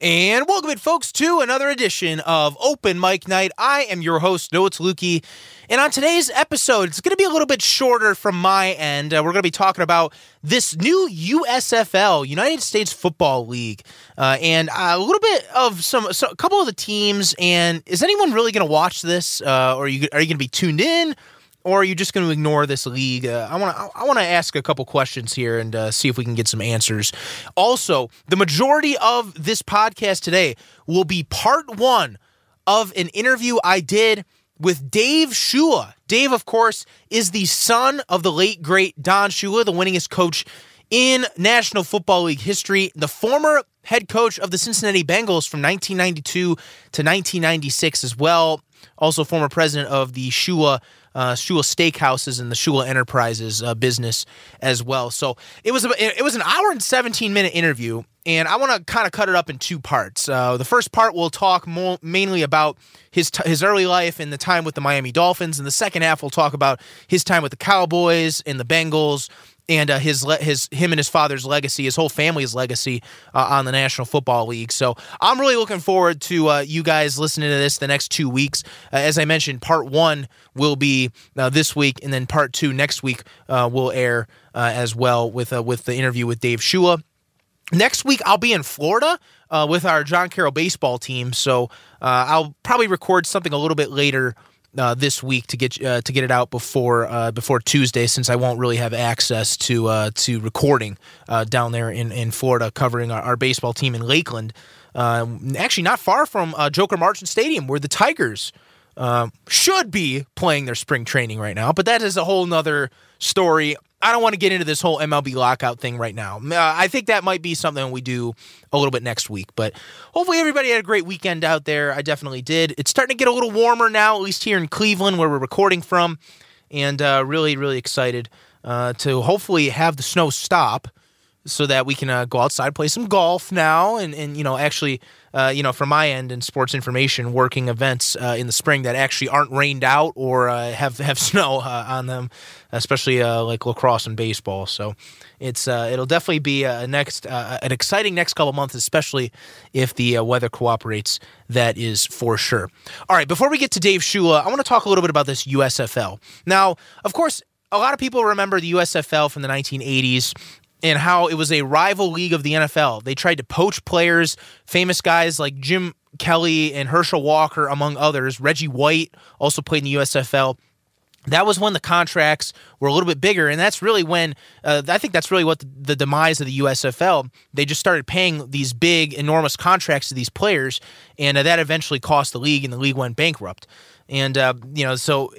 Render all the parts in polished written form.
And welcome, folks, to another edition of Open Mic Night. I am your host, Noah Tsaluki, and on today's episode, it's going to be a little bit shorter from my end. We're going to be talking about this new USFL, United States Football League, and a little bit of a couple of the teams. And is anyone really going to watch this, or are you going to be tuned in? Or are you just going to ignore this league? I want to ask a couple questions here and see if we can get some answers. Also, the majority of this podcast today will be part one of an interview I did with Dave Shula. Dave, of course, is the son of the late, great Don Shula, the winningest coach in National Football League history, the former head coach of the Cincinnati Bengals from 1992 to 1996 as well. Also former president of the Shula Steakhouses and the Shula Enterprises business as well. So it was an hour and 17-minute interview, and I want to kind of cut it up in two parts. The first part we'll talk mainly about his early life and the time with the Miami Dolphins, and the second half we'll talk about his time with the Cowboys and the Bengals, and him and his father's legacy, his whole family's legacy on the National Football League. So I'm really looking forward to you guys listening to this the next 2 weeks. As I mentioned, part one will be this week, and then part two next week will air as well with the interview with Dave Shula. Next week, I'll be in Florida with our John Carroll baseball team, so I'll probably record something a little bit later this week to get it out before Tuesday, since I won't really have access to recording down there in Florida, covering our baseball team in Lakeland. Actually, not far from Joker Marchant Stadium, where the Tigers should be playing their spring training right now. But that is a whole nother story. I don't want to get into this whole MLB lockout thing right now. I think that might be something we do a little bit next week. But hopefully everybody had a great weekend out there. I definitely did. It's starting to get a little warmer now, at least here in Cleveland, where we're recording from. And really, really excited to hopefully have the snow stop so that we can go outside, play some golf now, and actually, from my end in sports information, working events in the spring that actually aren't rained out or have snow on them, especially like lacrosse and baseball. So it'll definitely be an exciting next couple months, especially if the weather cooperates. That is for sure. All right, before we get to Dave Shula, I want to talk a little bit about this USFL. Now, of course, a lot of people remember the USFL from the 1980s. And how it was a rival league of the NFL. They tried to poach players, famous guys like Jim Kelly and Herschel Walker, among others. Reggie White also played in the USFL. That was when the contracts were a little bit bigger, and that's really when I think that's really what the demise of the USFL. They just started paying these big, enormous contracts to these players, and that eventually cost the league, and the league went bankrupt. And so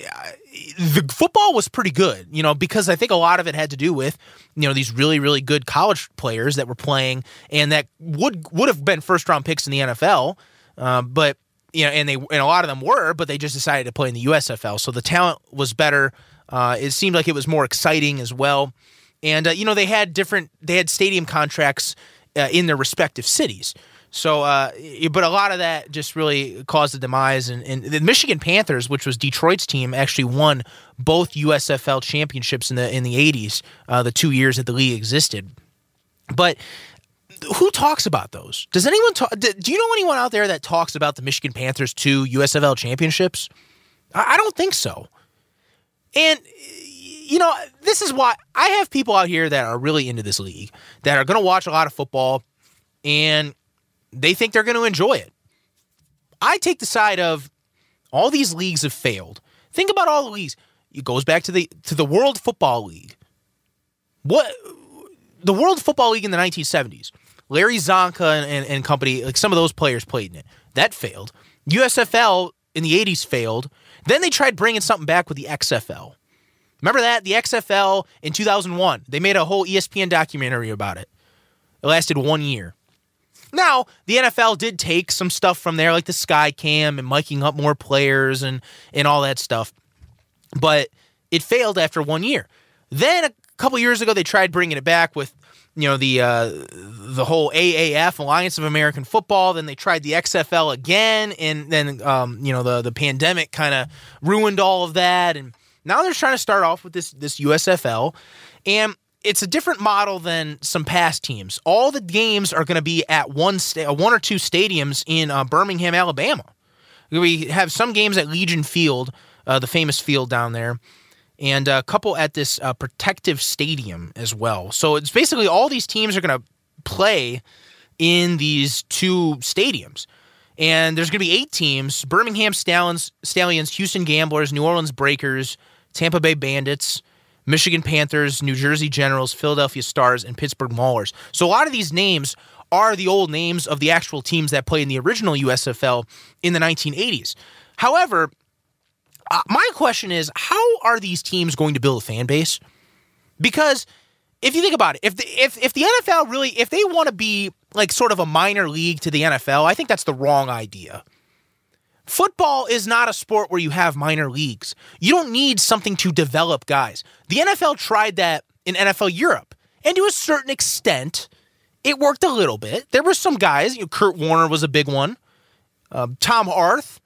the football was pretty good, because I think a lot of it had to do with these really, really good college players that were playing, and that would have been first round picks in the NFL, but. And a lot of them were, but they just decided to play in the USFL. So the talent was better. It seemed like it was more exciting as well. And they had stadium contracts in their respective cities. So, but a lot of that just really caused the demise. And the Michigan Panthers, which was Detroit's team, actually won both USFL championships in the 80s, the 2 years that the league existed. But who talks about those? Does anyone talk? Do you know anyone out there that talks about the Michigan Panthers 2 USFL championships? I don't think so. And, this is why I have people out here that are really into this league, that are going to watch a lot of football, and they think they're going to enjoy it. I take the side of all these leagues have failed. Think about all the leagues. It goes back to the World Football League. The World Football League in the 1970s. Larry Zonka and company, like some of those players played in it. That failed. USFL in the 80s failed. Then they tried bringing something back with the XFL. Remember that? The XFL in 2001. They made a whole ESPN documentary about it. It lasted 1 year. Now, the NFL did take some stuff from there, like the Sky Cam and miking up more players and all that stuff. But it failed after 1 year. Then a couple years ago, they tried bringing it back with the whole AAF, Alliance of American Football. Then they tried the XFL again, and then the pandemic kind of ruined all of that. And now they're trying to start off with this USFL, and it's a different model than some past teams. All the games are going to be at one or two stadiums in Birmingham, Alabama. We have some games at Legion Field, the famous field down there, and a couple at this protective stadium as well. So it's basically all these teams are going to play in these two stadiums. And there's going to be 8 teams: Birmingham Stallions, Houston Gamblers, New Orleans Breakers, Tampa Bay Bandits, Michigan Panthers, New Jersey Generals, Philadelphia Stars, and Pittsburgh Maulers. So a lot of these names are the old names of the actual teams that played in the original USFL in the 1980s. However, my question is, how are these teams going to build a fan base? Because if you think about it, if the NFL really, if they want to be like sort of a minor league to the NFL, I think that's the wrong idea. Football is not a sport where you have minor leagues. You don't need something to develop guys. The NFL tried that in NFL Europe, and to a certain extent, it worked a little bit. There were some guys, Kurt Warner was a big one. Tom Arth,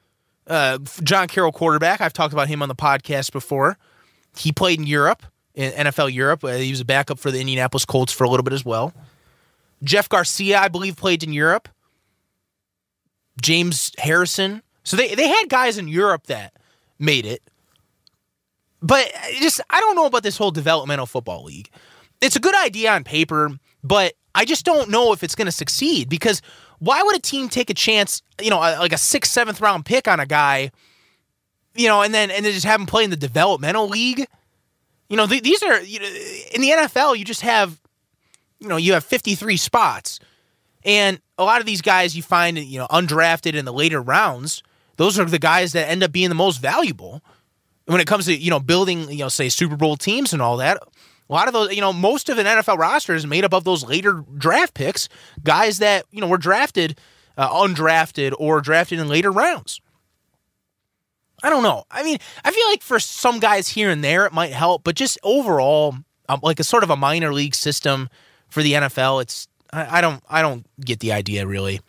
John Carroll quarterback. I've talked about him on the podcast before. He played in Europe, in NFL Europe. He was a backup for the Indianapolis Colts for a little bit as well. Jeff Garcia, I believe, played in Europe. James Harrison. So they had guys in Europe that made it. But I don't know about this whole developmental football league. It's a good idea on paper, but I just don't know if it's going to succeed, because why would a team take a chance, like a 6th, 7th round pick on a guy, and then just have him play in the developmental league? These are, in the NFL, you just have, you have 53 spots. And a lot of these guys you find, undrafted in the later rounds, those are the guys that end up being the most valuable. When it comes to, building, say, Super Bowl teams and all that, a lot of those, most of an NFL roster is made up of those later draft picks, guys that, were drafted, undrafted, or drafted in later rounds. I don't know. I mean, I feel like for some guys here and there, it might help, but just overall, like a sort of a minor league system for the NFL, I don't get the idea really.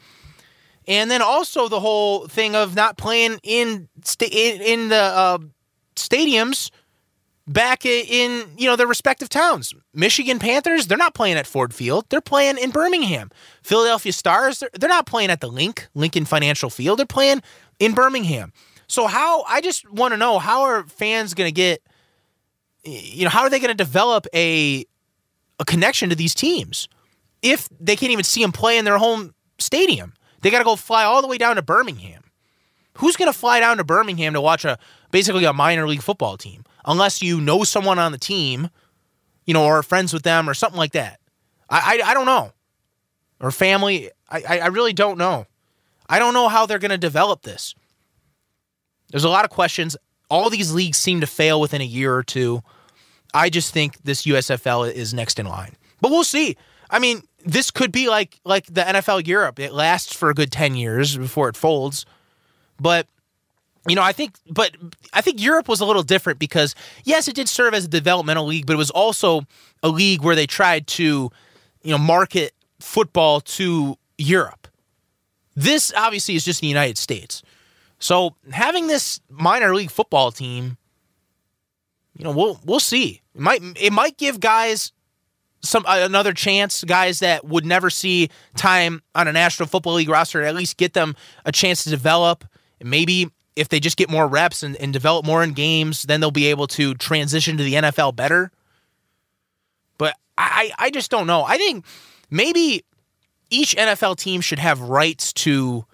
And then also the whole thing of not playing in the stadiums back in their respective towns. Michigan Panthers, they're not playing at Ford Field. They're playing in Birmingham. Philadelphia Stars, they're not playing at the Lincoln Financial Field. They're playing in Birmingham. So I just want to know, how are fans going to get, how are they going to develop a connection to these teams if they can't even see them play in their home stadium? They got to go fly all the way down to Birmingham. Who's going to fly down to Birmingham to watch basically a minor league football team? Unless you know someone on the team, or are friends with them or something like that. I don't know. Or family. I really don't know. I don't know how they're going to develop this. There's a lot of questions. All these leagues seem to fail within a year or two. I just think this USFL is next in line. But we'll see. I mean, this could be like the NFL Europe. It lasts for a good 10 years before it folds. But I think Europe was a little different because, yes, it did serve as a developmental league, but it was also a league where they tried to, market football to Europe. This obviously is just the United States. So having this minor league football team, we'll see. It might give guys another chance, guys that would never see time on a National Football League roster, at least get them a chance to develop. And maybe if they just get more reps and develop more in games, then they'll be able to transition to the NFL better. But I just don't know. I think maybe each NFL team should have rights to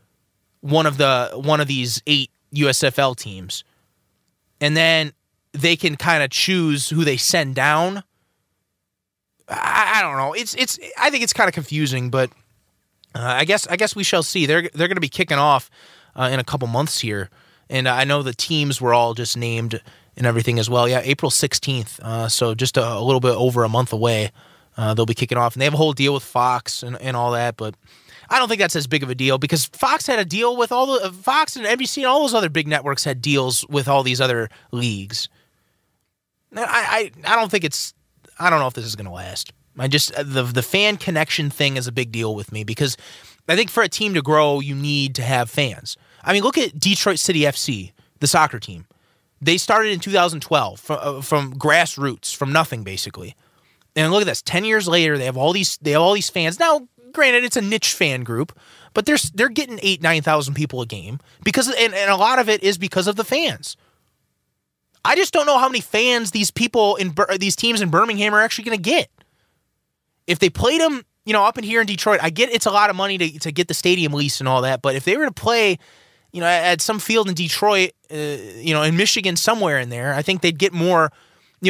one of these 8 USFL teams, and then they can kind of choose who they send down. I don't know. I think it's kind of confusing, but I guess we shall see. They're going to be kicking off in a couple months here. And I know the teams were all just named and everything as well. Yeah, April 16th. So just a little bit over a month away. They'll be kicking off. And they have a whole deal with Fox and all that. But I don't think that's as big of a deal because Fox had a deal with Fox and NBC and all those other big networks had deals with all these other leagues. I don't think I don't know if this is going to last. The fan connection thing is a big deal with me because I think for a team to grow, you need to have fans. I mean, look at Detroit City FC, the soccer team. They started in 2012 from grassroots, from nothing basically. And look at this, 10 years later, they have all these fans. Now, granted, it's a niche fan group, but they're getting 8,000-9,000 people a game because, and a lot of it is because of the fans. I just don't know how many fans these teams in Birmingham are actually going to get. If they played them, up in here in Detroit, I get it's a lot of money to get the stadium leased and all that, but if they were to play, at some field in Detroit, in Michigan, somewhere in there, I think they'd get more,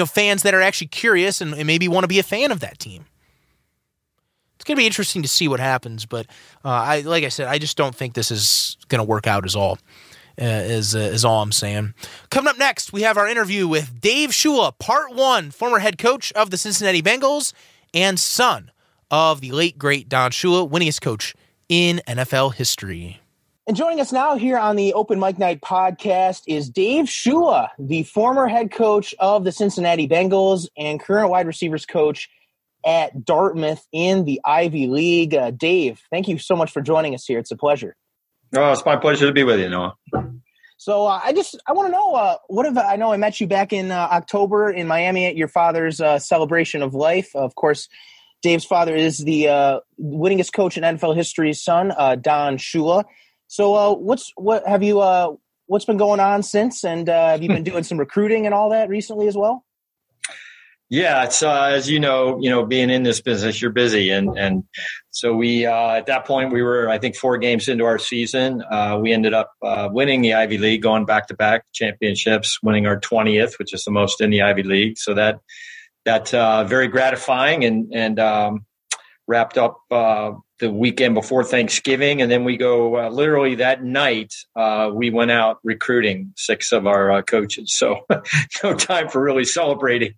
fans that are actually curious and maybe want to be a fan of that team. It's going to be interesting to see what happens, but like I said, I just don't think this is going to work out is all I'm saying. Coming up next, we have our interview with Dave Shula, Part 1, former head coach of the Cincinnati Bengals and son of the late, great Don Shula, winningest coach in NFL history. And joining us now here on the Open Mic Night podcast is Dave Shula, the former head coach of the Cincinnati Bengals and current wide receivers coach at Dartmouth in the Ivy League. Dave, thank you so much for joining us here. It's a pleasure. Oh, it's my pleasure to be with you, Noah. So I want to know, I know I met you back in October in Miami at your father's celebration of life. Of course, Dave's father is the winningest coach in NFL history's son, Don Shula. So what's been going on since, and have you been doing some recruiting and all that recently as well? Yeah, it's as you know, being in this business, you're busy, and so we at that point we were, I think, 4 games into our season. We ended up winning the Ivy League, going back-to-back championships, winning our 20th, which is the most in the Ivy League. So that's very gratifying, and wrapped up the weekend before Thanksgiving, and then we go literally that night. We went out recruiting 6 of our coaches, so no time for really celebrating.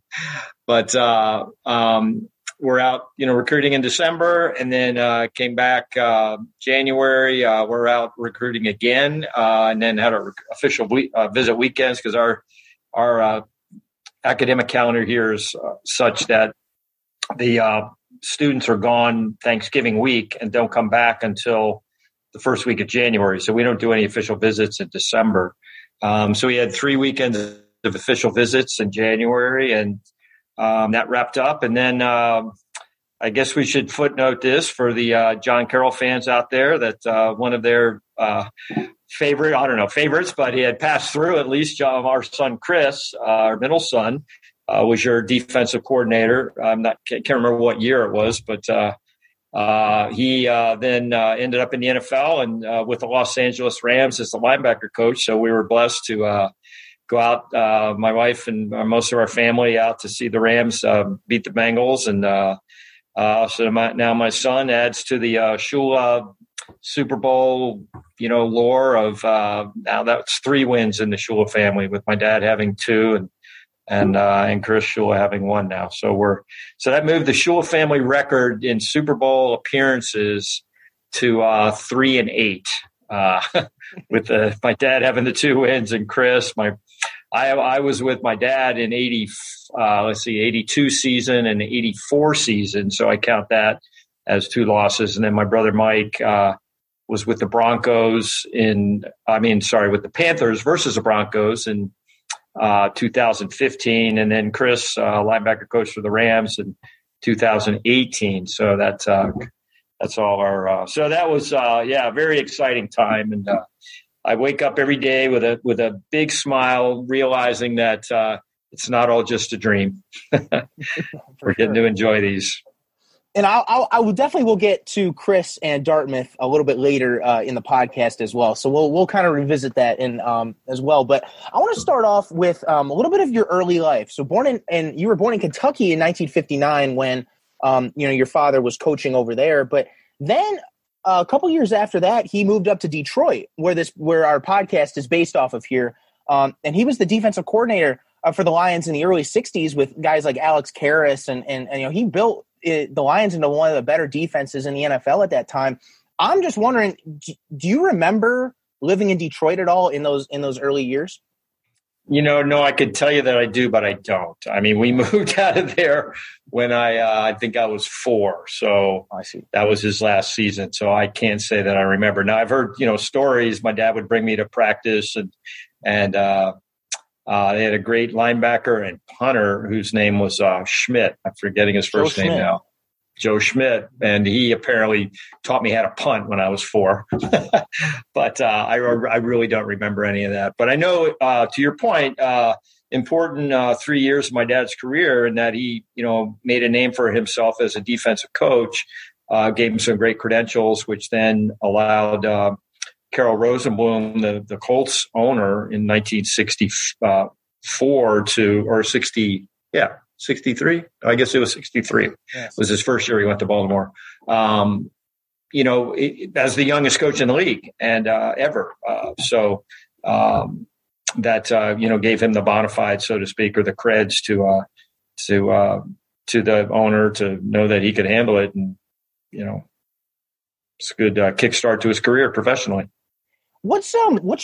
But we're out, recruiting in December, and then came back January. We're out recruiting again, and then had our official visit weekends because our academic calendar here is such that the students are gone Thanksgiving week and don't come back until the first week of January. So we don't do any official visits in December. So we had 3 weekends of official visits in January, and that wrapped up. And then I guess we should footnote this for the John Carroll fans out there that one of their favorites, but he had passed through at least. Our son Chris, our middle son, was your defensive coordinator. Can't remember what year it was, but he then ended up in the NFL and with the Los Angeles Rams as the linebacker coach. So we were blessed to go out, my wife and most of our family, out to see the Rams beat the Bengals. And so now my son adds to the Shula Super Bowl, lore of now that's 3 wins in the Shula family, with my dad having 2 and Chris Shula having 1 now. So that moved the Shula family record in Super Bowl appearances to 3-8. With my dad having the 2 wins, and Chris, I was with my dad in 82 season and 84 season, so I count that as 2 losses. And then my brother Mike was with the with the Panthers versus the Broncos in 2015, and then Chris, linebacker coach for the Rams, in 2018. So that's all our. So that was a very exciting time, and I wake up every day with a big smile, realizing that it's not all just a dream. We're getting to enjoy these. And I will definitely get to Chris and Dartmouth a little bit later in the podcast as well. So we'll kind of revisit that as well. But I want to start off with a little bit of your early life. So you were born in Kentucky in 1959 when your father was coaching over there. But then a couple years after that, he moved up to Detroit, where our podcast is based off of here. And he was the defensive coordinator for the Lions in the early 60s with guys like Alex Karras, and he built the Lions into one of the better defenses in the NFL at that time. I'm just wondering, do you remember living in Detroit at all in those early years? No, I could tell you that I do, but I don't. I mean, we moved out of there when I think I was 4. So I see. That was his last season. So I can't say that I remember. Now I've heard, stories. My dad would bring me to practice and They had a great linebacker and punter whose name was Schmidt. I'm forgetting his first name now. Joe Schmidt, and he apparently taught me how to punt when I was 4. But I really don't remember any of that. But I know, to your point, important 3 years of my dad's career, and that he, made a name for himself as a defensive coach, gave him some great credentials, which then allowed Carol Rosenblum, the Colts owner, in 1964 63. I guess it was 63. Yes. Was his first year he went to Baltimore. As the youngest coach in the league and ever. That gave him the bona fide, so to speak, or the creds to the owner to know that he could handle it, and it's a good kickstart to his career professionally. What's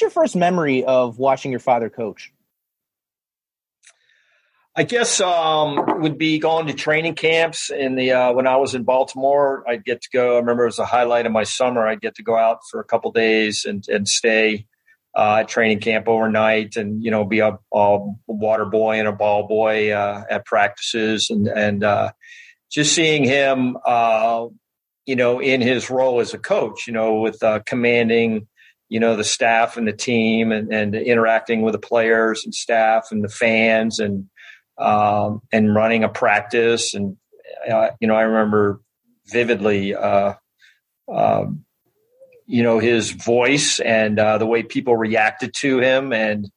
your first memory of watching your father coach? I guess would be going to training camps in the when I was in Baltimore. I'd get to go. I remember it was a highlight of my summer. I'd get to go out for a couple days and stay at training camp overnight, and be a water boy and a ball boy at practices, and just seeing him in his role as a coach, with commanding the staff and the team, and interacting with the players and staff and the fans, and running a practice. And, I remember vividly, his voice and the way people reacted to him, and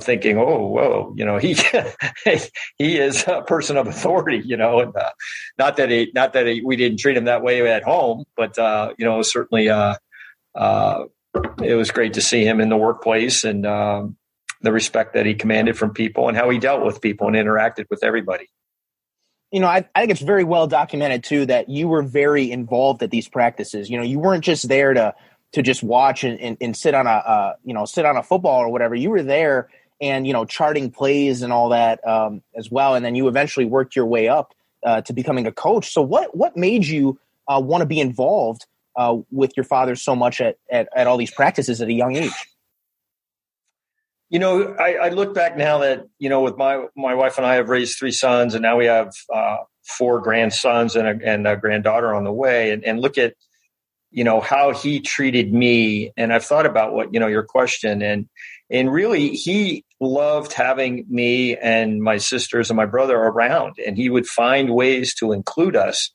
thinking, oh, whoa, he he is a person of authority, and not that we didn't treat him that way at home, but certainly it was great to see him in the workplace, and the respect that he commanded from people, and how he dealt with people and interacted with everybody. I think it's very well documented too that you were very involved at these practices. You weren't just there to just watch and sit on a football or whatever. You were there and charting plays and all that as well. And then you eventually worked your way up to becoming a coach. So what made you want to be involved with your father so much at all these practices at a young age? I look back now that, with my wife and I have raised 3 sons, and now we have 4 grandsons and a granddaughter on the way, and look at, how he treated me. And I've thought about what, your question, and really he loved having me and my sisters and my brother around, and he would find ways to include us.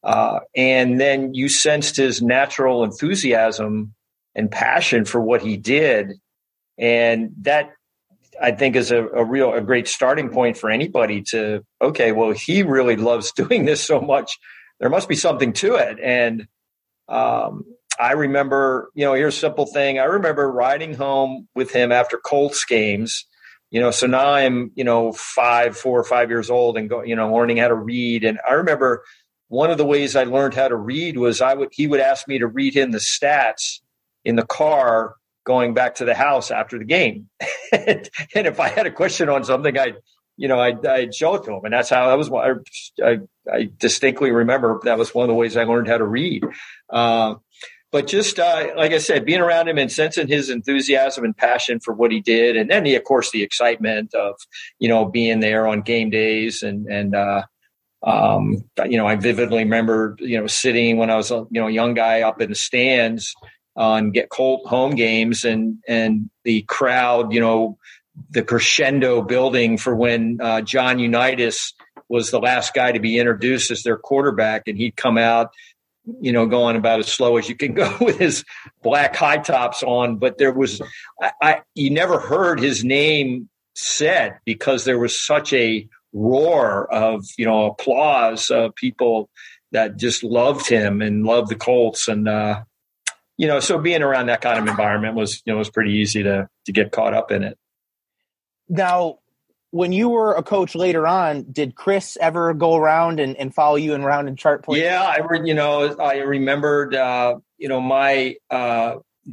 And then you sensed his natural enthusiasm and passion for what he did. And that, I think, is a great starting point for anybody to, okay, well, he really loves doing this so much. There must be something to it. And I remember, here's a simple thing. I remember riding home with him after Colts games, so now I'm, 4 or 5 years old, and learning how to read. And I remember one of the ways I learned how to read was he would ask me to read him the stats in the car going back to the house after the game. And if I had a question on something, I'd show it to him. And that's how I distinctly remember that was one of the ways I learned how to read. But just like I said, being around him and sensing his enthusiasm and passion for what he did. And then, of course, the excitement of, being there on game days. And I vividly remember, sitting when I was a young guy up in the stands on Colt home games, and the crowd, the crescendo building for when John Unitas was the last guy to be introduced as their quarterback, and he'd come out, going about as slow as you can go with his black high tops on. But there was, you never heard his name said, because there was such a roar of, applause of people that just loved him and loved the Colts. And, so being around that kind of environment was pretty easy to get caught up in it. Now, when you were a coach later on, did Chris ever go around and follow you around and chart plays? Yeah, I remembered, my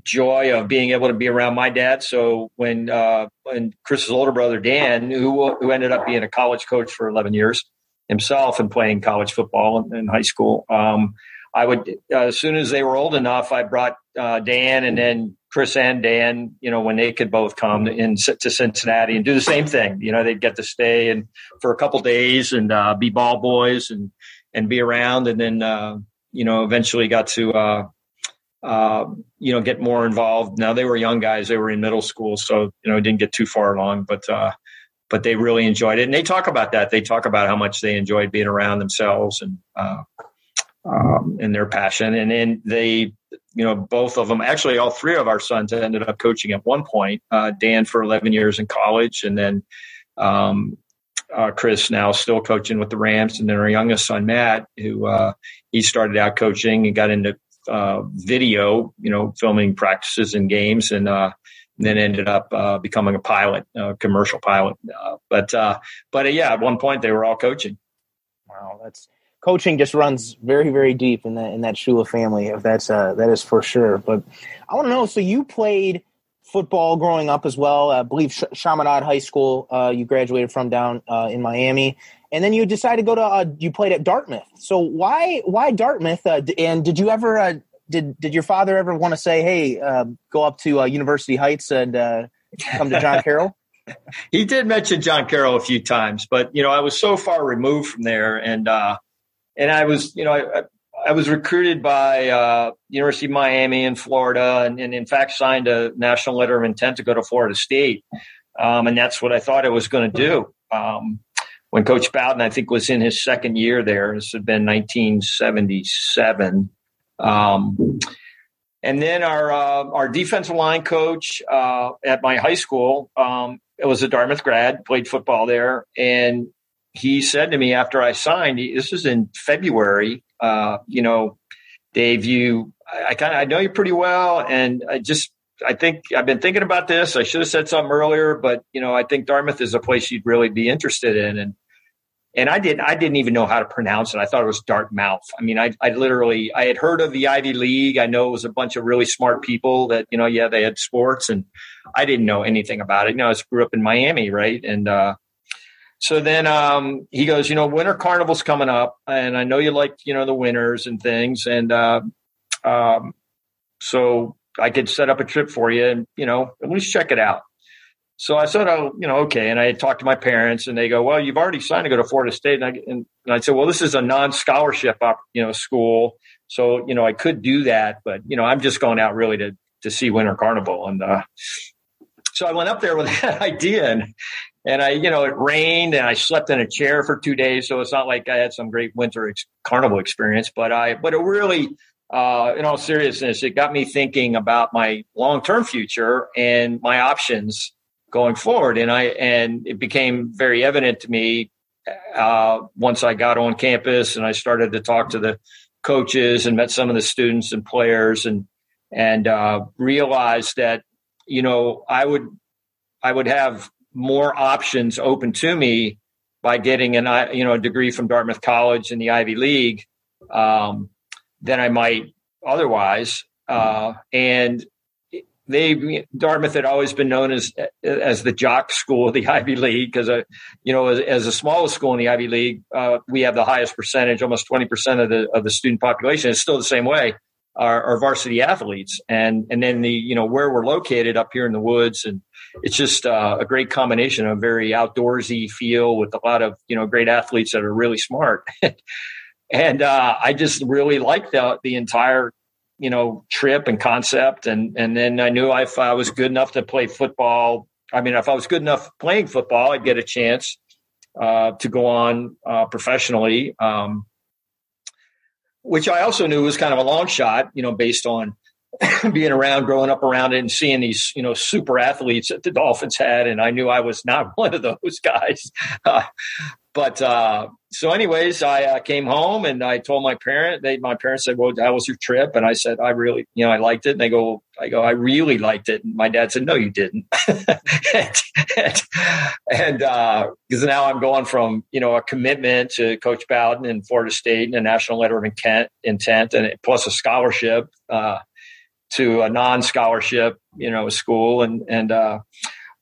joy of being able to be around my dad. So when Chris's older brother, Dan, who ended up being a college coach for 11 years himself and playing college football in high school, I would, as soon as they were old enough, I brought Dan and then Chris and Dan, when they could both come to Cincinnati and do the same thing. They'd get to stay and for a couple days and be ball boys and be around. And then, eventually got to, get more involved. Now they were young guys. They were in middle school. So, didn't get too far along, but they really enjoyed it. And they talk about that. They talk about how much they enjoyed being around themselves and their passion. And then they, both of them, actually all three of our sons ended up coaching at one point, Dan for 11 years in college. And then Chris now still coaching with the Rams. And then our youngest son, Matt, who he started out coaching and got into video, filming practices and games, and then ended up becoming a pilot, commercial pilot. But yeah, at one point they were all coaching. Wow, coaching just runs very, very deep in that Shula family. If that is for sure. But I want to know. So you played football growing up as well. I believe Chaminade High School. You graduated from down in Miami, and then you decided to go to. You played at Dartmouth. So why Dartmouth? And did you ever? Did your father ever want to say, "Hey, go up to University Heights and come to John Carroll"? He did mention John Carroll a few times, but I was so far removed from there, and I was, I was recruited by University of Miami in Florida, and in fact signed a national letter of intent to go to Florida State, and that's what I thought I was going to do. When Coach Bowden, I think, was in his second year there, this had been 1977. And then our defensive line coach at my high school, it was a Dartmouth grad, played football there, and he said to me after I signed, this was in February, Dave, I know you pretty well, and I think I've been thinking about this. I should have said something earlier, but I think Dartmouth is a place you'd really be interested in, and I didn't even know how to pronounce it. I thought it was Dartmouth. I mean, I had heard of the Ivy League. I know it was a bunch of really smart people that, they had sports, and I didn't know anything about it. I grew up in Miami, right? And so then he goes, Winter Carnival's coming up, and I know you like, the winters and things. And so I could set up a trip for you and, at least check it out. So I said, okay. And I had talked to my parents, and they go, well, you've already signed to go to Florida State. And I said, well, this is a non-scholarship, school. So, I could do that, but, I'm just going out really to see Winter Carnival. And so I went up there with that idea, and I, it rained, and I slept in a chair for 2 days. So it's not like I had some great winter carnival experience, but it really, in all seriousness, it got me thinking about my long-term future and my options going forward. And it became very evident to me once I got on campus and I started to talk to the coaches and met some of the students and players and realized that, I would have more options open to me by getting a degree from Dartmouth College in the Ivy League than I might otherwise. And Dartmouth had always been known as the jock school of the Ivy League because, as the smallest school in the Ivy League, we have the highest percentage, almost 20% of the student population. It's still the same way, are varsity athletes. And then where we're located up here in the woods, and it's just a great combination of a very outdoorsy feel with a lot of, great athletes that are really smart. And I just really liked the entire trip and concept. And then I knew if I was good enough to play football, if I was good enough playing football, I'd get a chance to go on professionally, which I also knew was kind of a long shot, based on being growing up around it and seeing these, super athletes that the Dolphins had. And I knew I was not one of those guys. So anyways, I came home and I told my parents said, well, how was your trip? And I said, I really, I liked it. And I go, I really liked it. And my dad said, no, you didn't. and because now I'm going from, a commitment to Coach Bowden in Florida State and a national letter of intent and plus a scholarship, to a non-scholarship, school.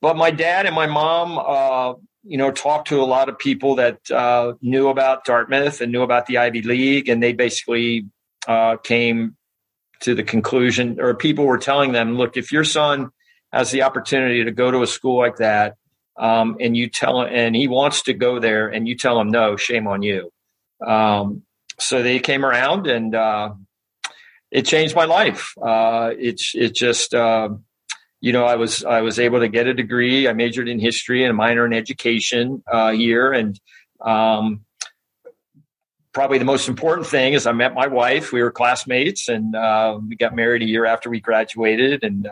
But my dad and my mom, talked to a lot of people that knew about Dartmouth and knew about the Ivy League, and they basically came to the conclusion, or people were telling them, look, if your son has the opportunity to go to a school like that, and you tell him, and he wants to go there, and you tell him no, shame on you. So they came around, and it changed my life. It just, I was able to get a degree. I majored in history and a minor in education here, and probably the most important thing is I met my wife. We were classmates, and we got married a year after we graduated, and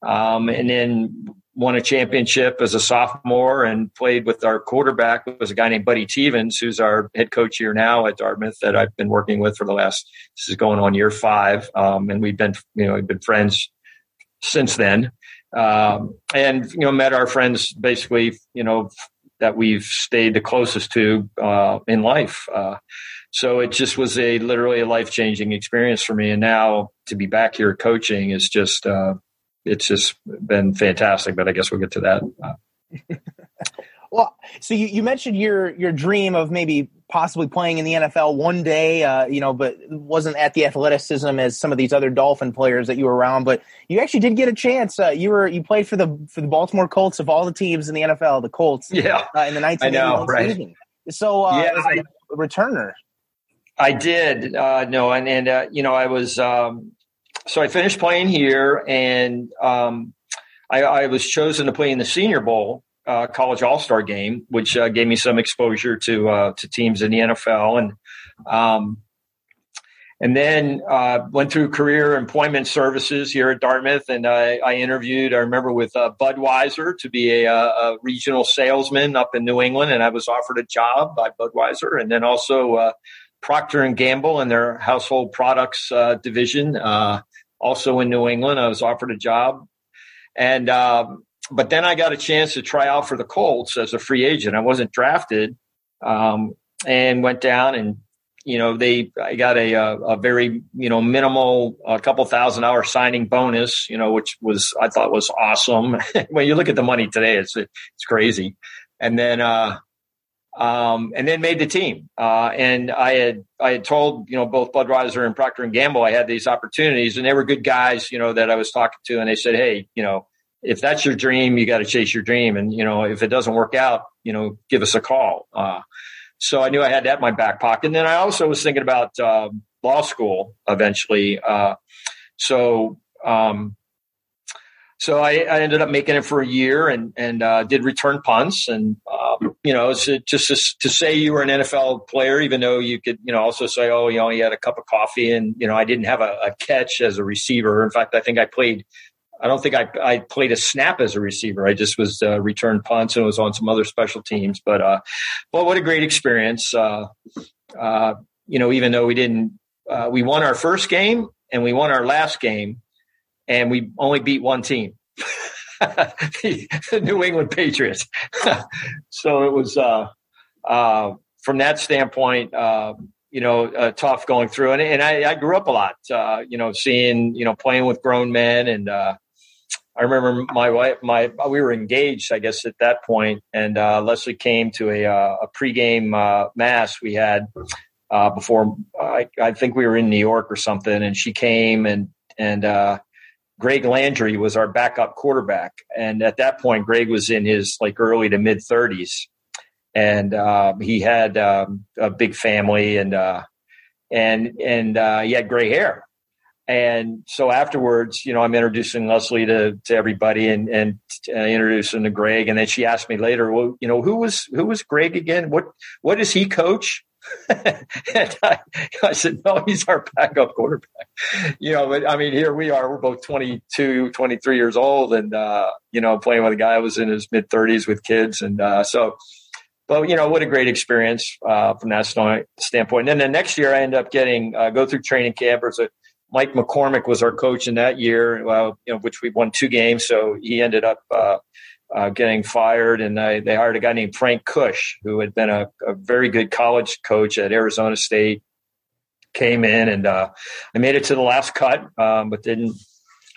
then won a championship as a sophomore and played with our quarterback, who was a guy named Buddy Tevens, who's our head coach here now at Dartmouth, that I've been working with for this is going on year 5. And we've been friends since then. And met our friends basically, that we've stayed the closest to in life. So it just was literally a life-changing experience for me. And now to be back here coaching is just, it's just been fantastic, but I guess we'll get to that. Well, so you mentioned your dream of maybe possibly playing in the NFL one day, but wasn't at the athleticism as some of these other Dolphin players that you were around. But you actually did get a chance. You played for the Baltimore Colts of all the teams in the NFL, the Colts. Yeah, in the 1981 season. So as a returner, I did. I was. So I finished playing here, and I was chosen to play in the Senior Bowl, college all-star game, which gave me some exposure to teams in the NFL, and then went through career employment services here at Dartmouth, and I interviewed. I remember with Budweiser to be a regional salesman up in New England, and I was offered a job by Budweiser, and then also Procter and Gamble in their household products division. Also in New England, I was offered a job, and but then I got a chance to try out for the Colts as a free agent. I wasn't drafted, and went down, and I got a very minimal, a couple $1,000 signing bonus, which I thought was awesome. When you look at the money today, it's crazy, and then made the team. And I had told, both Budweiser and Procter and Gamble, I had these opportunities, and they were good guys, that I was talking to. And they said, hey, if that's your dream, you got to chase your dream. And, if it doesn't work out, give us a call. So I knew I had that in my back pocket. And then I also was thinking about law school eventually. So I ended up making it for a year and did return punts. And, just to say you were an NFL player, even though you could, also say, oh, you had a cup of coffee. And, I didn't have a catch as a receiver. In fact, I don't think I played a snap as a receiver. I just was return punts and was on some other special teams. But what a great experience. Even though we won our first game and we won our last game, and we only beat one team, the New England Patriots. So it was, from that standpoint, tough going through. And I grew up a lot, seeing, playing with grown men. And I remember my wife, we were engaged, I guess, at that point. And Leslie came to a pregame mass we had before. I think we were in New York or something. And she came and Greg Landry was our backup quarterback. And at that point, Greg was in his early to mid 30s. And he had a big family and he had gray hair. And so afterwards, I'm introducing Leslie to everybody and introducing to Greg. And then she asked me later, well, who was Greg again? What does he coach? And I said, no, he's our backup quarterback. But I mean, here we are, we're both 22, 23 years old and, playing with a guy who was in his mid 30s with kids. And but what a great experience from that standpoint. And then the next year I ended up getting, go through training camp. Mike McCormick was our coach in that year, which we won 2 games. So he ended up getting fired, and they hired a guy named Frank Cush, who had been a very good college coach at Arizona State, came in, and I made it to the last cut, but didn't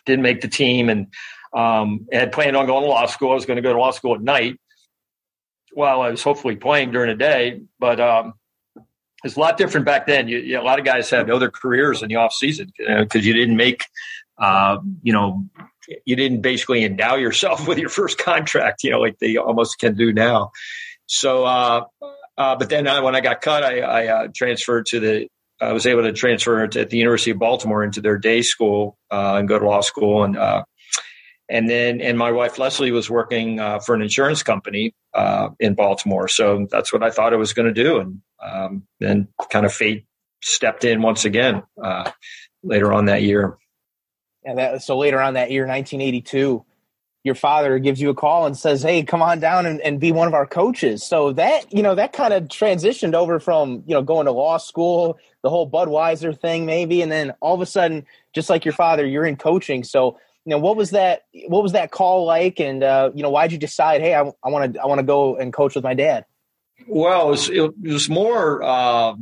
make the team, and had planned on going to law school. I was going to go to law school at night while I was hopefully playing during the day, but It's a lot different back then. A lot of guys had other careers in the off season because you didn't make, you didn't basically endow yourself with your first contract, like they almost can do now. So, but then when I got cut, I transferred I was able to transfer at the University of Baltimore into their day school and go to law school. And my wife, Leslie, was working for an insurance company in Baltimore. So that's what I thought I was going to do. And then kind of fate stepped in once again later on that year. So later on that year, 1982, your father gives you a call and says, "Hey, come on down and be one of our coaches." So that kind of transitioned over from, going to law school, the whole Budweiser thing maybe. And then all of a sudden, just like your father, you're in coaching. So, what was that call like? And, why'd you decide, hey, I want to go and coach with my dad? Well, it was more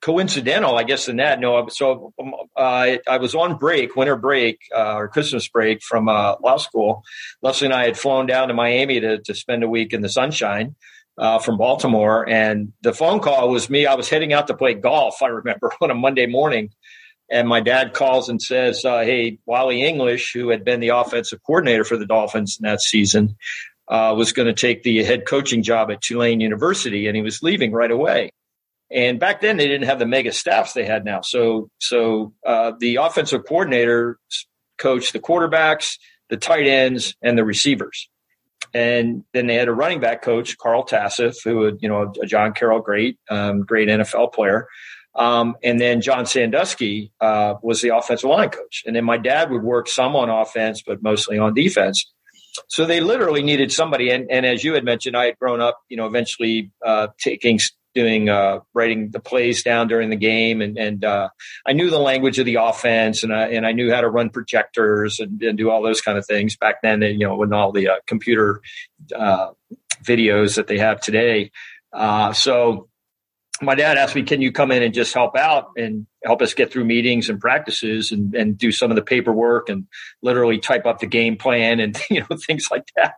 coincidental, I guess, than that. No, so I was on break, winter break or Christmas break from law school. Leslie and I had flown down to Miami to spend a week in the sunshine from Baltimore. And the phone call was me. I was heading out to play golf, I remember, on a Monday morning. And my dad calls and says, hey, Wally English, who had been the offensive coordinator for the Dolphins in that season, was going to take the head coaching job at Tulane University, and he was leaving right away. And back then, they didn't have the mega staffs they had now. So the offensive coordinator coached the quarterbacks, the tight ends, and the receivers. And then they had a running back coach, Carl Tassif, who had, a John Carroll great NFL player. And then John Sandusky was the offensive line coach. And then my dad would work some on offense, but mostly on defense. So they literally needed somebody. And as you had mentioned, I had grown up, eventually writing the plays down during the game. And I knew the language of the offense, and I knew how to run projectors and do all those kind of things back then, when all the computer videos that they have today. So my dad asked me, can you come in and just help out and help us get through meetings and practices and do some of the paperwork and literally type up the game plan and, things like that.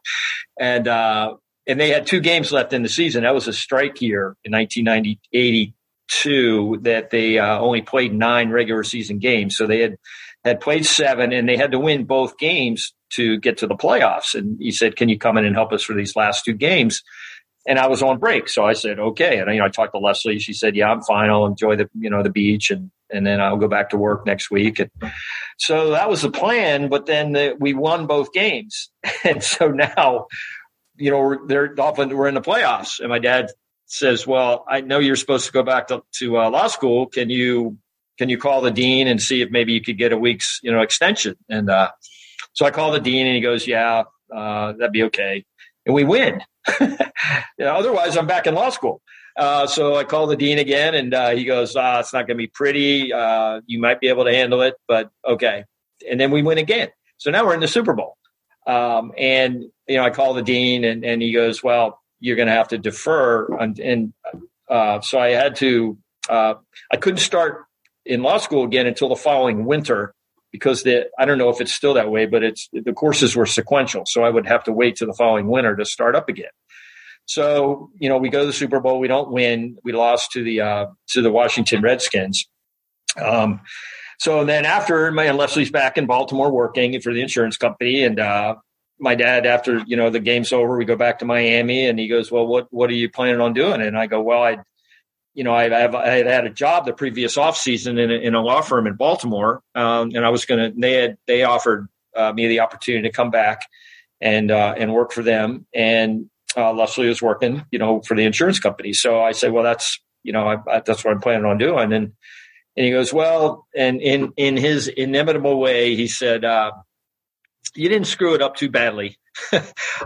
And they had 2 games left in the season. That was a strike year in 1982 that they only played 9 regular season games. So they had played 7, and they had to win both games to get to the playoffs. And he said, can you come in and help us for these last 2 games? And I was on break. So I said, okay. And, I talked to Leslie. She said, yeah, I'm fine. I'll enjoy the beach. And then I'll go back to work next week. And so that was the plan. But then we won both games. And so now, we're in the playoffs. And my dad says, well, I know you're supposed to go back to law school. Can you call the dean and see if maybe you could get a week's, extension? And so I call the dean, and he goes, yeah, that'd be okay. And we win. Otherwise, I'm back in law school. So I call the dean again, and he goes, it's not going to be pretty. You might be able to handle it, but okay. And then we win again. So now we're in the Super Bowl. And I call the dean, and he goes, well, you're going to have to defer. So I had to I couldn't start in law school again until the following winter, because I don't know if it's still that way, but the courses were sequential. So I would have to wait till the following winter to start up again. So, we go to the Super Bowl. We don't win. We lost to the Washington Redskins. So then after Leslie's back in Baltimore working for the insurance company, and my dad, after, the game's over, we go back to Miami, and he goes, well, what are you planning on doing? And I go, well, I had a job the previous off season in a law firm in Baltimore. And I was they offered me the opportunity to come back and work for them. And Leslie was working, for the insurance company. So I said, well, that's what I'm planning on doing. And he goes, well, and in his inimitable way, he said, you didn't screw it up too badly.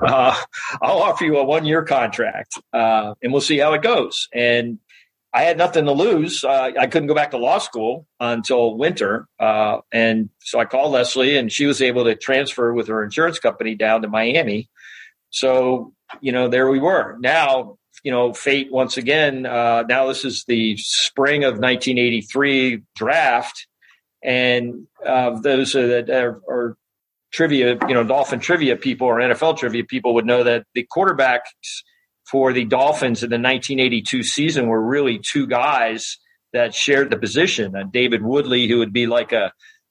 I'll offer you a 1-year contract, and we'll see how it goes. And I had nothing to lose. I couldn't go back to law school until winter. And so I called Leslie, and she was able to transfer with her insurance company down to Miami. So, there we were. Now, fate once again, now this is the spring of 1983 draft. And those that are trivia, Dolphin trivia people or NFL trivia people would know that the quarterbacks for the Dolphins in the 1982 season were really two guys that shared the position. David Woodley, who would be like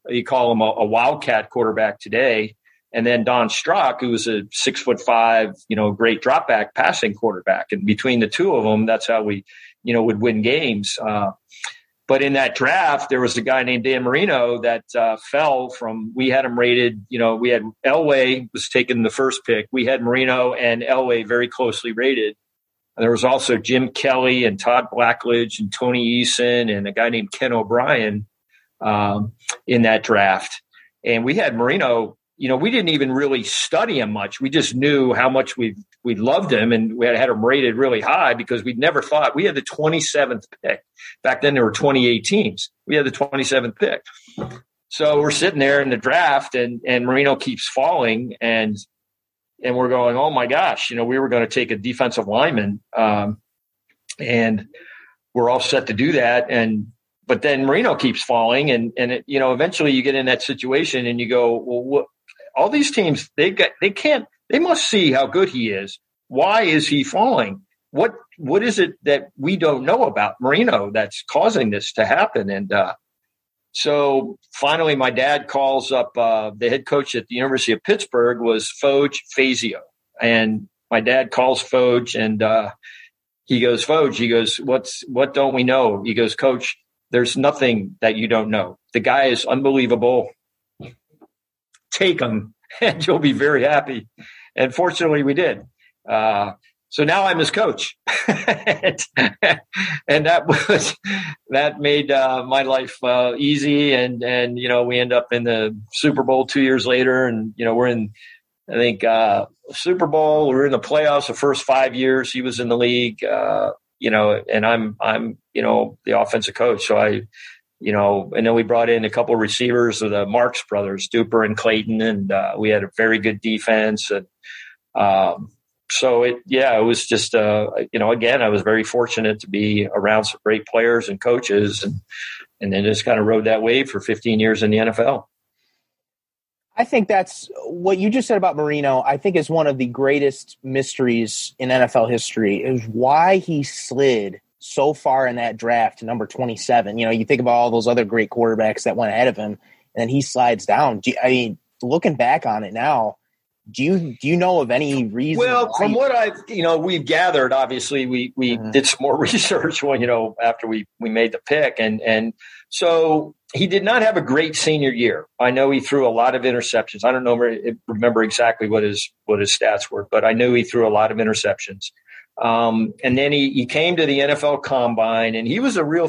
you call him a wildcat quarterback today, and then Don Strock, who was a 6'5", great drop back passing quarterback. And between the two of them, that's how we, would win games. But in that draft, there was a guy named Dan Marino that fell from. We had him rated. We had Elway was taken the first pick. We had Marino and Elway very closely rated. And there was also Jim Kelly and Todd Blackledge and Tony Eason and a guy named Ken O'Brien in that draft. And we had Marino. We didn't even really study him much. We just knew how much we loved him, and we had him rated really high because we'd never thought. We had the 27th pick. Back then there were 28 teams. We had the 27th pick. So we're sitting there in the draft, and Marino keeps falling, and we're going, oh my gosh, we were going to take a defensive lineman, and we're all set to do that, but then Marino keeps falling, and eventually you get in that situation, and you go, well, all these teams, they must see how good he is. Why is he falling? What is it that we don't know about Marino that's causing this to happen? And so finally, my dad calls up the head coach at the University of Pittsburgh was Foge Fazio, and my dad calls Foge, and he goes, Foge, he goes, what don't we know? He goes, Coach, there's nothing that you don't know. The guy is unbelievable. Take him, and you'll be very happy. And fortunately, we did. So now I'm his coach, and that made my life easy. And we end up in the Super Bowl 2 years later, and we're in, I think, Super Bowl. We're in the playoffs the first 5 years he was in the league. And I'm the offensive coach, so and then we brought in a couple of receivers of the Marks brothers, Duper and Clayton, and we had a very good defense. And so it was just, again, I was very fortunate to be around some great players and coaches, and then just kind of rode that wave for 15 years in the NFL. I think that's what you just said about Marino. I think is one of the greatest mysteries in NFL history is why he slid so far in that draft to number 27. You think about all those other great quarterbacks that went ahead of him, and then he slides down. Looking back on it now, do you know of any reason? Well, from what we've gathered, obviously we did some more research after we made the pick, and so he did not have a great senior year. I know he threw a lot of interceptions. I don't remember exactly what his stats were, but I knew he threw a lot of interceptions. And then he came to the NFL Combine, and he was a real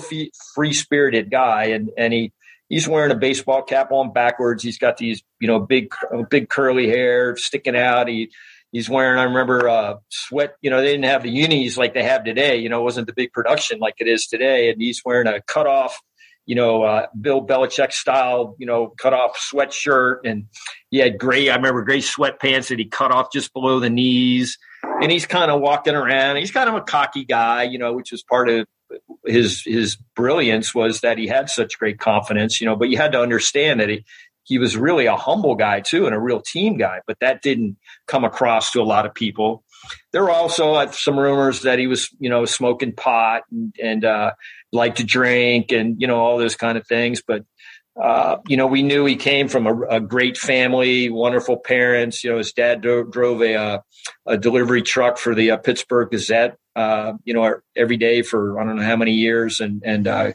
free-spirited guy, and he's wearing a baseball cap on backwards. He's got these, big curly hair sticking out. He's wearing, I remember, sweat. They didn't have the unis like they have today. It wasn't the big production like it is today. And he's wearing a cutoff, Bill Belichick style, cutoff sweatshirt. And he had gray sweatpants that he cut off just below the knees. And he's kind of walking around. He's kind of a cocky guy, which was part of his brilliance was that he had such great confidence, but you had to understand that he was really a humble guy too and a real team guy, but that didn't come across to a lot of people. There were also some rumors that he was, smoking pot and liked to drink and, all those kind of things. But, we knew he came from a great family, wonderful parents. His dad drove a delivery truck for the Pittsburgh Gazette, every day for I don't know how many years. And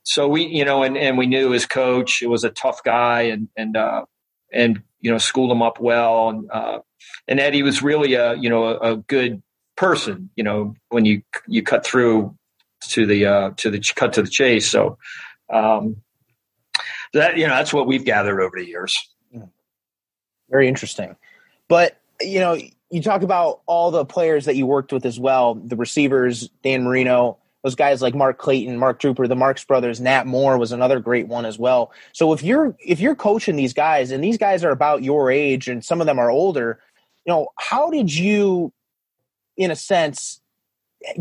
so we, and we knew his coach, it was a tough guy and schooled him up well. And that he was really a good person, when you cut through to the chase. So, that's what we've gathered over the years. Very interesting. But, you talk about all the players that you worked with as well, the receivers, Dan Marino, those guys like Mark Clayton, Mark Trooper, the Marks brothers, Nat Moore was another great one as well. So if you're coaching these guys and these guys are about your age and some of them are older, how did you, in a sense,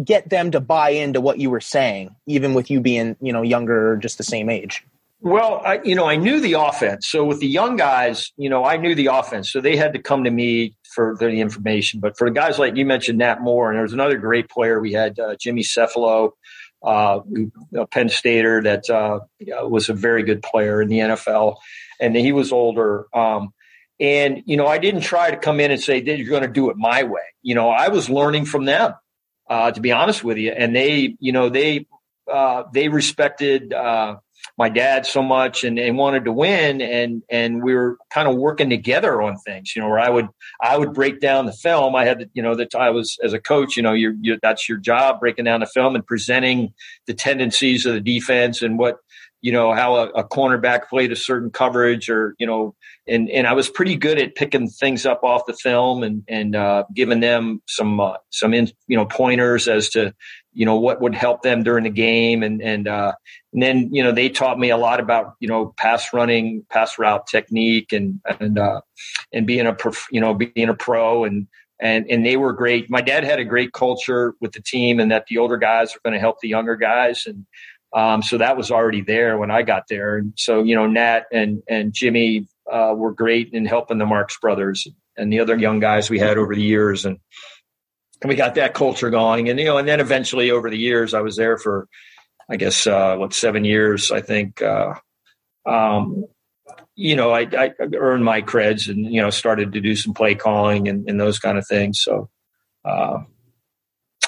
get them to buy into what you were saying, even with you being, younger or just the same age? Well, I knew the offense. So with the young guys, I knew the offense. So they had to come to me for the information. But for the guys like you mentioned, Nat Moore, and there was another great player. We had Jimmy Cephalo, a Penn Stater that was a very good player in the NFL, and he was older. And, I didn't try to come in and say, you're going to do it my way. I was learning from them, to be honest with you. And they respected my dad so much and wanted to win. And we were kind of working together on things, where I would break down the film. I had, that I was, as a coach, that's your job, breaking down the film and presenting the tendencies of the defense and what, how a cornerback played a certain coverage or, and I was pretty good at picking things up off the film and giving them some pointers as to, what would help them during the game. And then, they taught me a lot about, pass route technique and being a pro and they were great. My dad had a great culture with the team and that the older guys are going to help the younger guys. And, so that was already there when I got there. And so, Nat and Jimmy were great in helping the Marks brothers and the other young guys we had over the years. And we got that culture going. And, and then eventually over the years, I was there for, I guess, 7 years, I think. I earned my creds and, started to do some play calling and those kind of things. So,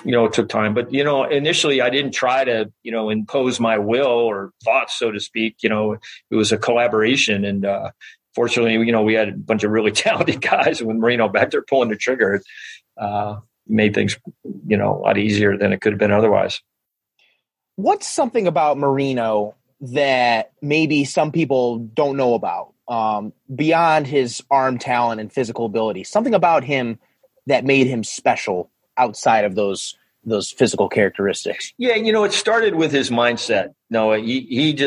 it took time, but, initially I didn't try to, impose my will or thoughts, so to speak. It was a collaboration. And fortunately, we had a bunch of really talented guys. And with Marino back there pulling the trigger, made things, a lot easier than it could have been otherwise. What's something about Marino that maybe some people don't know about beyond his arm talent and physical ability? Something about him that made him special outside of those physical characteristics? Yeah, it started with his mindset. No, he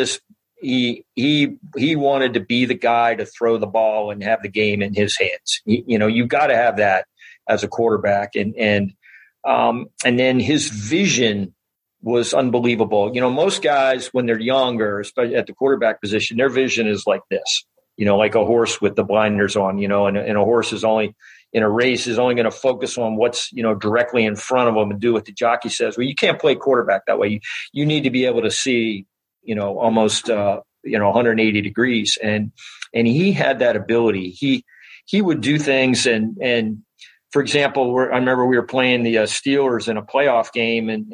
wanted to be the guy to throw the ball and have the game in his hands. You've got to have that as a quarterback, and then his vision was unbelievable. Most guys when they're younger, especially at the quarterback position, their vision is like this. Like a horse with the blinders on. And a horse is only in a race is only going to focus on what's, directly in front of them and do what the jockey says. Well, you can't play quarterback that way. You need to be able to see, almost, 180 degrees. And he had that ability. He would do things. And for example, I remember we were playing the Steelers in a playoff game and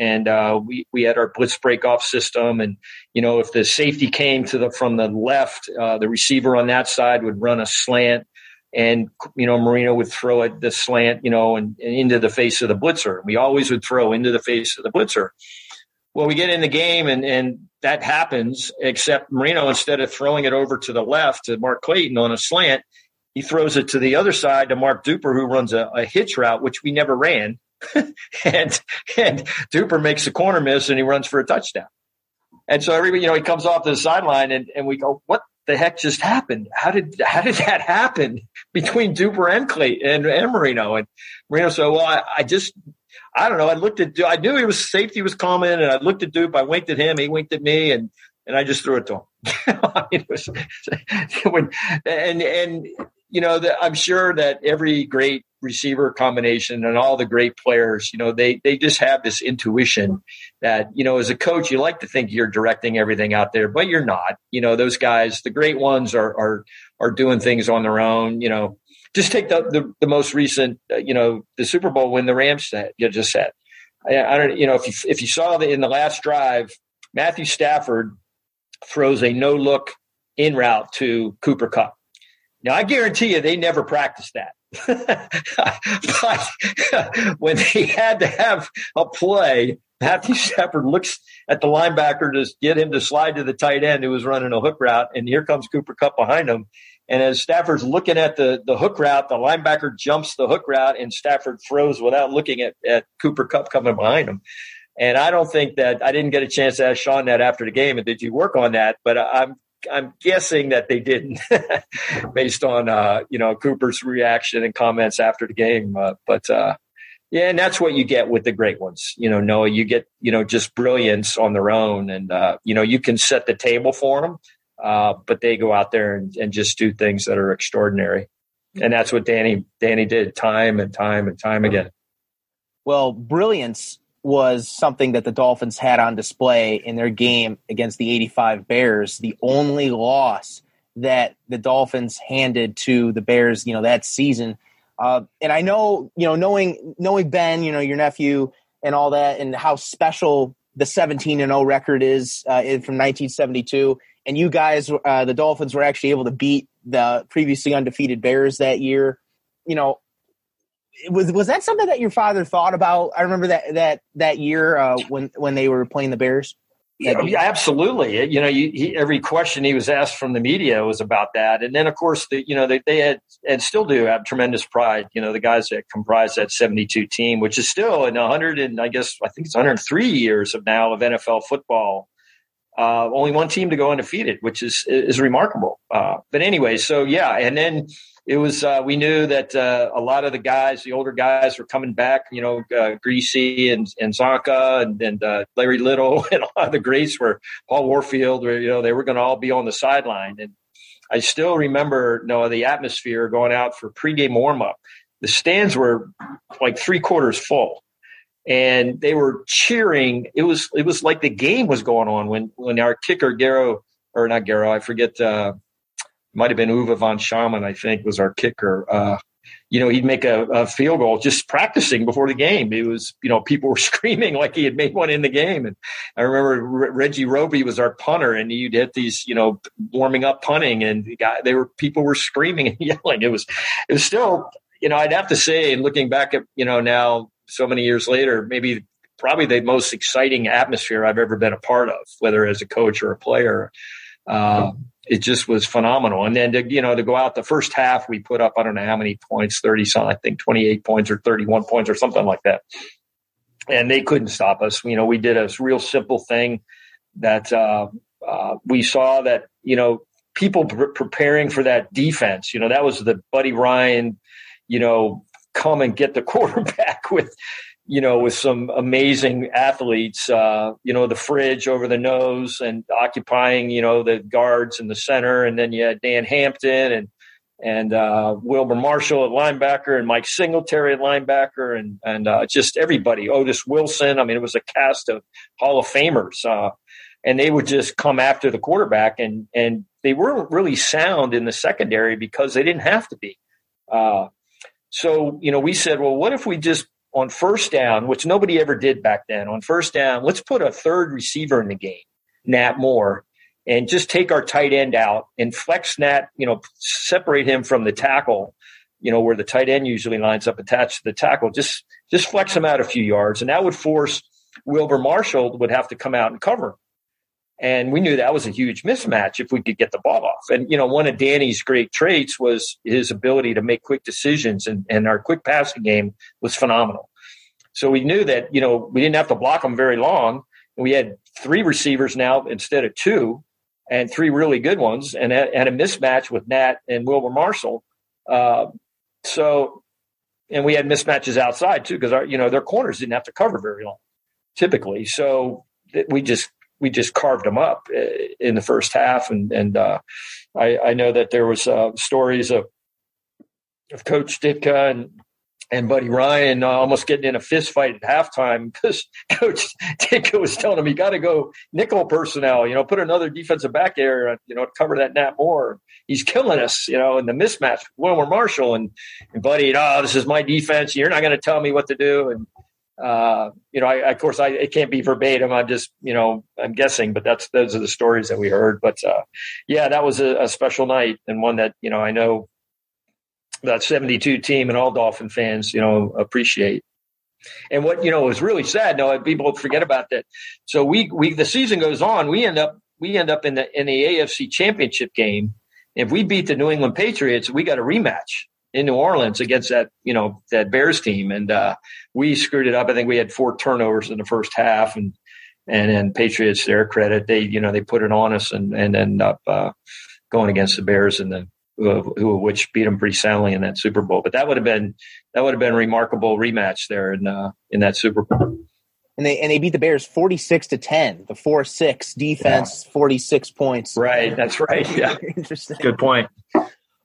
we had our blitz break-off system. And, if the safety came from the left, the receiver on that side would run a slant. And, Marino would throw it the slant, and into the face of the blitzer. We always would throw into the face of the blitzer. Well, we get in the game and that happens, except Marino, instead of throwing it over to the left to Mark Clayton on a slant, he throws it to the other side to Mark Duper, who runs a hitch route, which we never ran. and Duper makes a corner miss and he runs for a touchdown. And so everybody, he comes off the sideline and we go, what the heck just happened? How did that happen between Duper and Clayton and Marino? And Marino said, well, I don't know. I looked at, I knew safety was coming and I looked at Duper. I winked at him. He winked at me and I just threw it to him. I'm sure that every great receiver combination and all the great players, they just have this intuition that, as a coach, you like to think you're directing everything out there, but you're not. Those guys, the great ones are doing things on their own. Just take the most recent, the Super Bowl win the Rams just said. I don't, if you saw in the last drive, Matthew Stafford throws a no-look in route to Cooper Kupp. Now, I guarantee you they never practiced that. But when they had to have a play, Matthew Stafford looks at the linebacker to get him to slide to the tight end who was running a hook route, and here comes Cooper Kupp behind him. And as Stafford's looking at the hook route, the linebacker jumps the hook route, and Stafford throws without looking at Cooper Kupp coming behind him. And I don't think that – I didn't get a chance to ask Sean that after the game, and did you work on that? But I'm guessing that they didn't based on, Cooper's reaction and comments after the game. Yeah, and that's what you get with the great ones. Noah, you get, just brilliance on their own. And, you can set the table for them, but they go out there and just do things that are extraordinary. And that's what Danny did time and time and time again. Well, brilliance was something that the Dolphins had on display in their game against the 85 Bears, the only loss that the Dolphins handed to the Bears, that season. And I know, knowing Ben, your nephew and all that, and how special the 17-0 record is from 1972. And you guys, the Dolphins, were actually able to beat the previously undefeated Bears that year. Was that something that your father thought about? I remember that year when they were playing the Bears. Yeah, absolutely. Every question he was asked from the media was about that, and then of course they had and still do have tremendous pride. The guys that comprise that 72 team, which is still in 100 and I think it's 103 years of NFL football. Only one team to go undefeated, which is remarkable. But anyway, so yeah, and then it was we knew that a lot of the older guys were coming back. Greasy and Zonka and Larry Little and a lot of the greats were Paul Warfield. Where they were going to all be on the sideline, and I still remember the atmosphere going out for pregame warm up. The stands were like 3/4 full. And they were cheering. It was like the game was going on when our kicker I forget. Might have been Uwe von Schamann, I think, was our kicker. He'd make a field goal just practicing before the game. It was, people were screaming like he had made one in the game. And I remember Reggie Roby was our punter, and you'd hit these, warming up punting, and people were screaming and yelling. It was still, I'd have to say, and looking back at, now, so many years later, probably the most exciting atmosphere I've ever been a part of, whether as a coach or a player. It just was phenomenal. And then to go out the first half, we put up, I don't know how many points, 30 something, I think 28 points or 31 points or something like that. And they couldn't stop us. We did a real simple thing that we saw that, people preparing for that defense, that was the Buddy Ryan, come and get the quarterback with some amazing athletes, the fridge over the nose and occupying, the guards in the center. And then you had Dan Hampton and Wilbur Marshall at linebacker and Mike Singletary at linebacker and just everybody, Otis Wilson. I mean, it was a cast of Hall of Famers. And they would just come after the quarterback and they weren't really sound in the secondary because they didn't have to be. So, we said, well, what if we just on first down, which nobody ever did back then, on first down, let's put a third receiver in the game, Nat Moore, and just take our tight end out and flex Nat, separate him from the tackle, where the tight end usually lines up attached to the tackle, just flex him out a few yards. And that would force Wilbur Marshall would have to come out and cover him. And we knew that was a huge mismatch if we could get the ball off. And, one of Danny's great traits was his ability to make quick decisions, and our quick passing game was phenomenal. So we knew that, we didn't have to block him very long. We had 3 receivers now instead of 2, and 3 really good ones, and a mismatch with Nat and Wilbur Marshall. And we had mismatches outside too, because their corners didn't have to cover very long typically. So we just carved them up in the first half. And I know that there was stories of Coach Ditka and Buddy Ryan almost getting in a fist fight at halftime because Coach Ditka was telling him, you got to go nickel personnel, put another defensive back there, to cover that Nat Moore. He's killing us, in the mismatch with Wilbur Marshall and Buddy, this is my defense. You're not going to tell me what to do. And, of course, it can't be verbatim. I'm just, I'm guessing, but those are the stories that we heard. But, that was a special night, and one that, I know that 72 team and all Dolphin fans, appreciate. And what, was really sad, people forget about that. So the season goes on, we end up in the AFC Championship game. If we beat the New England Patriots, we got a rematch in New Orleans against that Bears team. And we screwed it up. I think we had 4 turnovers in the first half, and then Patriots, to their credit, they put it on us and ended up going against the Bears which beat them pretty soundly in that Super Bowl. But that would have been a remarkable rematch there in that Super Bowl. And they beat the Bears 46-10. The 4-6 defense, 46 points. Right, that's right. Yeah, interesting. Good point.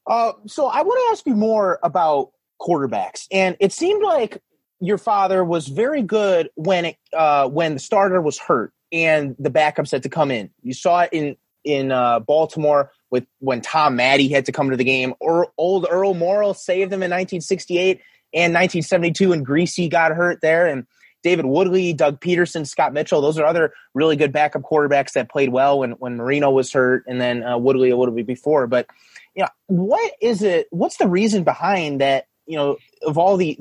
So I want to ask you more about quarterbacks, and it seemed like your father was very good when the starter was hurt and the backups had to come in. You saw it in Baltimore with when Tom Maddie had to come to the game, or old Earl Morrall saved them in 1968 and 1972 when Greasy got hurt there, and David Woodley, Doug Peterson, Scott Mitchell. Those are other really good backup quarterbacks that played well when Marino was hurt, and then Woodley a little bit before. But what is it? What's the reason behind that? Of all the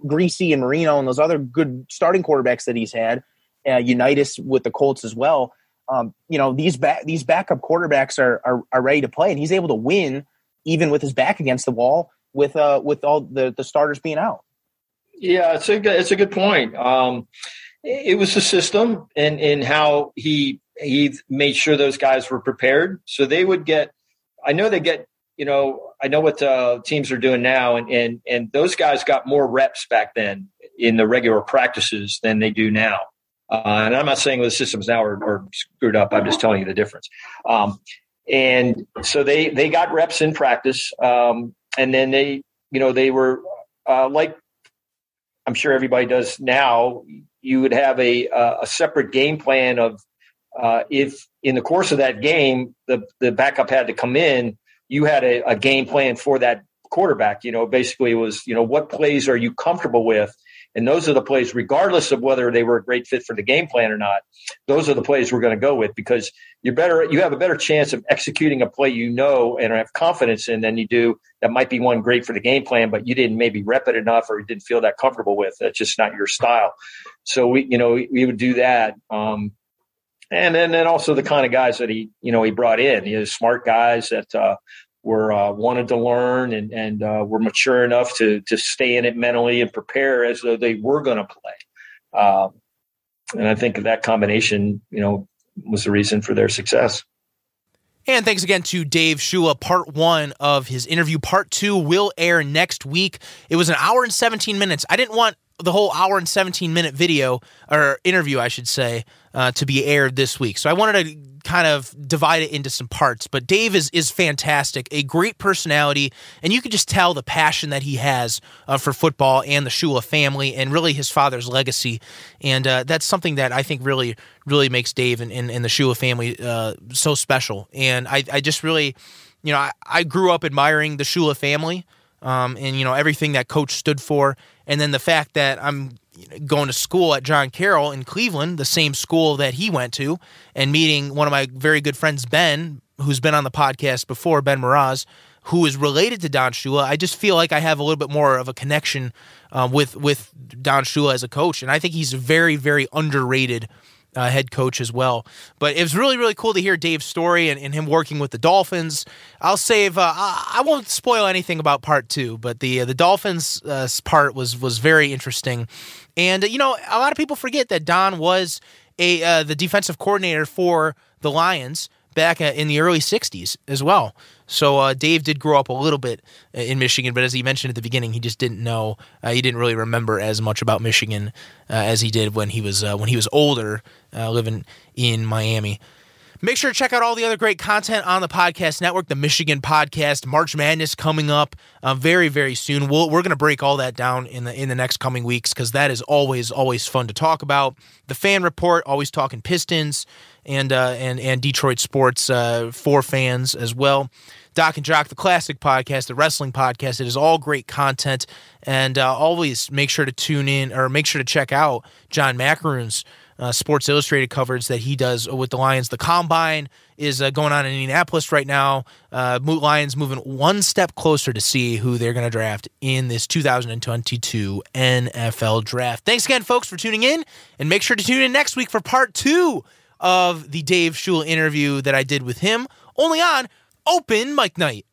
Greasy and Marino and those other good starting quarterbacks that he's had, Unitas with the Colts as well. These backup quarterbacks are ready to play, and he's able to win even with his back against the wall with all the starters being out. Yeah, it's a good point. It was the system and how he made sure those guys were prepared, so they would get. I know they get. I know what teams are doing now, and those guys got more reps back then in the regular practices than they do now. And I'm not saying the systems now are screwed up. I'm just telling you the difference. And so they got reps in practice, and then they were like I'm sure everybody does now. You would have a separate game plan of if in the course of that game the backup had to come in. You had a game plan for that quarterback. Basically it was, what plays are you comfortable with? And those are the plays, regardless of whether they were a great fit for the game plan or not. Those are the plays we're going to go with because you have a better chance of executing a play and have confidence in than you do that might be one great for the game plan, but you didn't maybe rep it enough or you didn't feel that comfortable with. That's just not your style. So we would do that. And then also the kind of guys that he brought in, smart guys that were wanted to learn and were mature enough to stay in it mentally and prepare as though they were going to play. And I think that combination, was the reason for their success. And thanks again to Dave Shula. Part 1 of his interview. Part 2 will air next week. It was an hour and 17 minutes. I didn't want the whole hour and 17-minute video, or interview, I should say, to be aired this week. So I wanted to kind of divide it into some parts. But Dave is fantastic, a great personality, and you can just tell the passion that he has for football and the Shula family and really his father's legacy. And that's something that I think really, really makes Dave and the Shula family so special. And I just really, I grew up admiring the Shula family and, everything that Coach stood for. And then the fact that I'm going to school at John Carroll in Cleveland, the same school that he went to, and meeting one of my very good friends, Ben, who's been on the podcast before, Ben Mraz, who is related to Don Shula. I just feel like I have a little bit more of a connection with Don Shula as a coach. And I think he's a very, very underrated head coach as well. But it was really, really cool to hear Dave's story and him working with the Dolphins. I'll save, I won't spoil anything about part 2, but the Dolphins part was very interesting. And, a lot of people forget that Don was the defensive coordinator for the Lions back in the early 60s as well. So Dave did grow up a little bit in Michigan, but as he mentioned at the beginning, he just didn't know. He didn't really remember as much about Michigan as he did when he was older, living in Miami. Make sure to check out all the other great content on the podcast network, the Michigan Podcast, March Madness coming up very, very soon. We're going to break all that down in the next coming weeks because that is always fun to talk about. The Fan Report, always talking Pistons and Detroit sports for fans as well. Doc and Jock, the classic podcast, the wrestling podcast. It is all great content. And always make sure to tune in or make sure to check out John Macaroon's Sports Illustrated coverage that he does with the Lions. The Combine is going on in Indianapolis right now. Lions moving one step closer to see who they're going to draft in this 2022 NFL Draft. Thanks again, folks, for tuning in. And make sure to tune in next week for part 2 of the Dave Shula interview that I did with him, only on Open Mic Night.